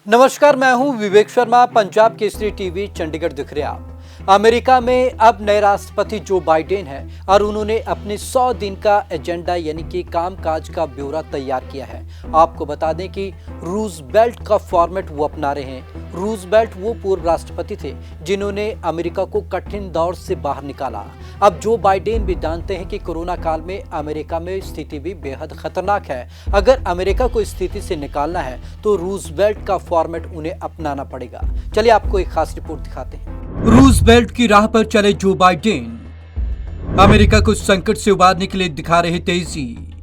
नमस्कार, मैं हूं विवेक शर्मा। पंजाब केसरी टीवी चंडीगढ़ दिख रहे आप। अमेरिका में अब नए राष्ट्रपति जो बाइडेन हैं और उन्होंने अपने 100 दिन का एजेंडा यानी कि कामकाज का ब्यौरा तैयार किया है। आपको बता दें कि रूजवेल्ट का फॉर्मेट वो अपना रहे हैं। रूजवेल्ट वो पूर्व राष्ट्रपति थे जिन्होंने अमेरिका को कठिन दौर से बाहर निकाला। अब जो बाइडेन भी जानते हैं कि कोरोना काल में अमेरिका में स्थिति भी बेहद खतरनाक है। अगर अमेरिका को इस स्थिति से निकालना है तो रूजवेल्ट का फॉर्मेट उन्हें अपनाना पड़ेगा। चलिए आपको एक खास रिपोर्ट दिखाते हैं। रूजवेल्ट की राह पर चले जो बाइडेन अमेरिका को संकट से उबारने के लिए दिखा रहे तेजी।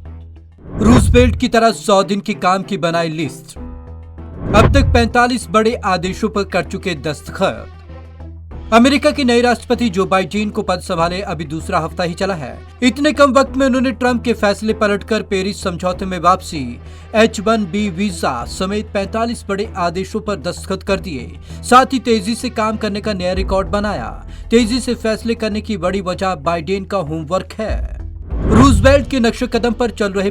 रूजवेल्ट की तरह 100 दिन के काम की बनाई लिस्ट। अब तक 45 बड़े आदेशों पर कर चुके दस्तखत। अमेरिका के नए राष्ट्रपति जो बाइडेन को पद संभाले अभी दूसरा हफ्ता ही चला है। इतने कम वक्त में उन्होंने ट्रंप के फैसले पलटकर पेरिस समझौते में वापसी, H-1B वीजा समेत 45 बड़े आदेशों पर दस्तखत कर दिए। साथ ही तेजी से काम करने का नया रिकॉर्ड बनाया। तेजी से फैसले करने की बड़ी वजह बाइडेन का होमवर्क है। रूजवेल्ट के नक्शे कदम पर चल रहे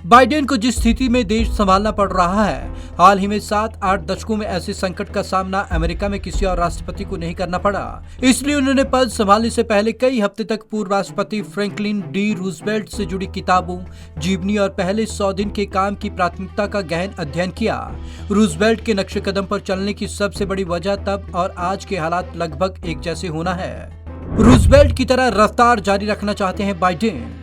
बाइडेन को जिस स्थिति में देश संभालना पड़ रहा है, हाल ही में 7-8 दशकों में ऐसे संकट का सामना अमेरिका में किसी और राष्ट्रपति को नहीं करना पड़ा। इसलिए उन्होंने पद संभालने से पहले कई हफ्ते तक पूर्व राष्ट्रपति फ्रैंकलिन डी रूजवेल्ट से जुड़ी किताबों, जीवनी और पहले 100 दिन के काम की प्राथमिकता का गहन अध्ययन किया। रूजवेल्ट के नक्शे कदम पर चलने की सबसे बड़ी वजह तब और आज के हालात लगभग एक जैसे होना है। रूजवेल्ट की तरह रफ्तार जारी रखना चाहते हैं बाइडेन।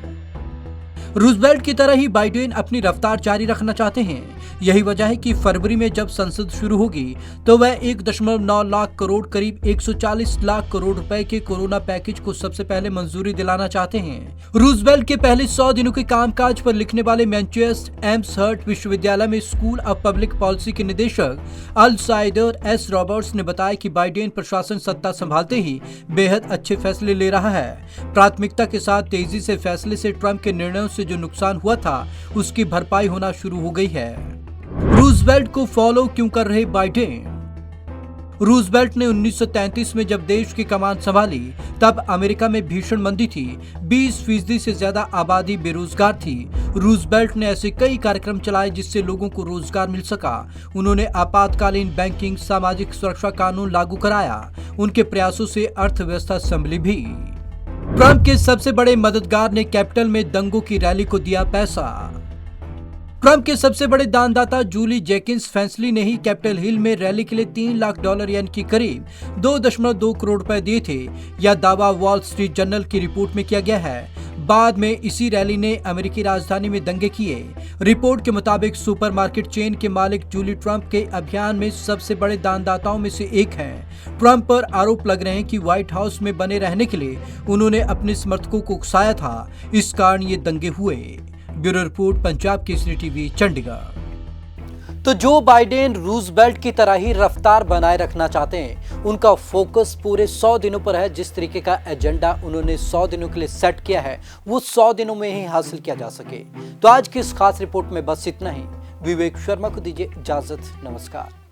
रूजवेल्ट की तरह ही बाइडेन अपनी रफ्तार जारी रखना चाहते हैं। यही वजह है कि फरवरी में जब संसद शुरू होगी तो वह 1.9 लाख करोड़ करीब 140 लाख करोड़ रुपए के कोरोना पैकेज को सबसे पहले मंजूरी दिलाना चाहते हैं। रूजवेल्ट के पहले 100 दिनों के कामकाज पर लिखने वाले मैनचेस्टर एम्स हर्ट विश्वविद्यालय में स्कूल ऑफ पब्लिक पॉलिसी के निदेशक अल-साइदर एस रॉबर्ट्स ने बताया कि बाइडेन प्रशासन सत्ता संभालते ही बेहद अच्छे फैसले ले रहा है। प्राथमिकता के साथ तेजी से फैसले से ट्रंप के निर्णयों से जो नुकसान हुआ था उसकी भरपाई होना शुरू हो गई है। रूजवेल्ट को फॉलो क्यों कर रहे बाइडेन? रूजवेल्ट ने 1933 में जब देश की कमान संभाली तब अमेरिका में भीषण मंदी थी। 20% से ज्यादा आबादी बेरोजगार थी। रूजवेल्ट ने ऐसे कई कार्यक्रम चलाए जिससे लोगों को रोजगार मिल सका। उन्होंने आपातकालीन बैंकिंग, सामाजिक सुरक्षा कानून लागू कराया। उनके प्रयासों से अर्थव्यवस्था संभली भी। ट्रंप के सबसे बड़े मददगार ने कैपिटल में दंगों की रैली को दिया पैसा। ट्रंप के सबसे बड़े दानदाता जूली जेकिंस फैंसली ने ही कैपिटल हिल में रैली के लिए $3 लाख यानी कि करीब 2.2 करोड़ रुपए दिए थे। यह दावा वॉल स्ट्रीट जर्नल की रिपोर्ट में किया गया है। बाद में इसी रैली ने अमेरिकी राजधानी में दंगे किए। रिपोर्ट के मुताबिक सुपरमार्केट चेन के मालिक जूली ट्रंप के अभियान में सबसे बड़े दानदाताओं में से एक हैं। ट्रंप पर आरोप लग रहे हैं कि व्हाइट हाउस में बने रहने के लिए उन्होंने अपने समर्थकों को उकसाया था। इस कारण ये दंगे हुए। Bureau report, Punjab Kesari TV, Chandigarh. तो जो बाइडेन रूजवेल्ट की तरह ही रफ्तार बनाए रखना चाहते हैं, उनका फोकस पूरे 100 दिनों पर है। जिस तरीके का एजेंडा उन्होंने 100 दिनों के लिए सेट किया है वो 100 दिनों में ही हासिल किया जा सके। तो आज की इस खास रिपोर्ट में बस इतना ही। विवेक शर्मा को दीजिए इजाजत। नमस्कार।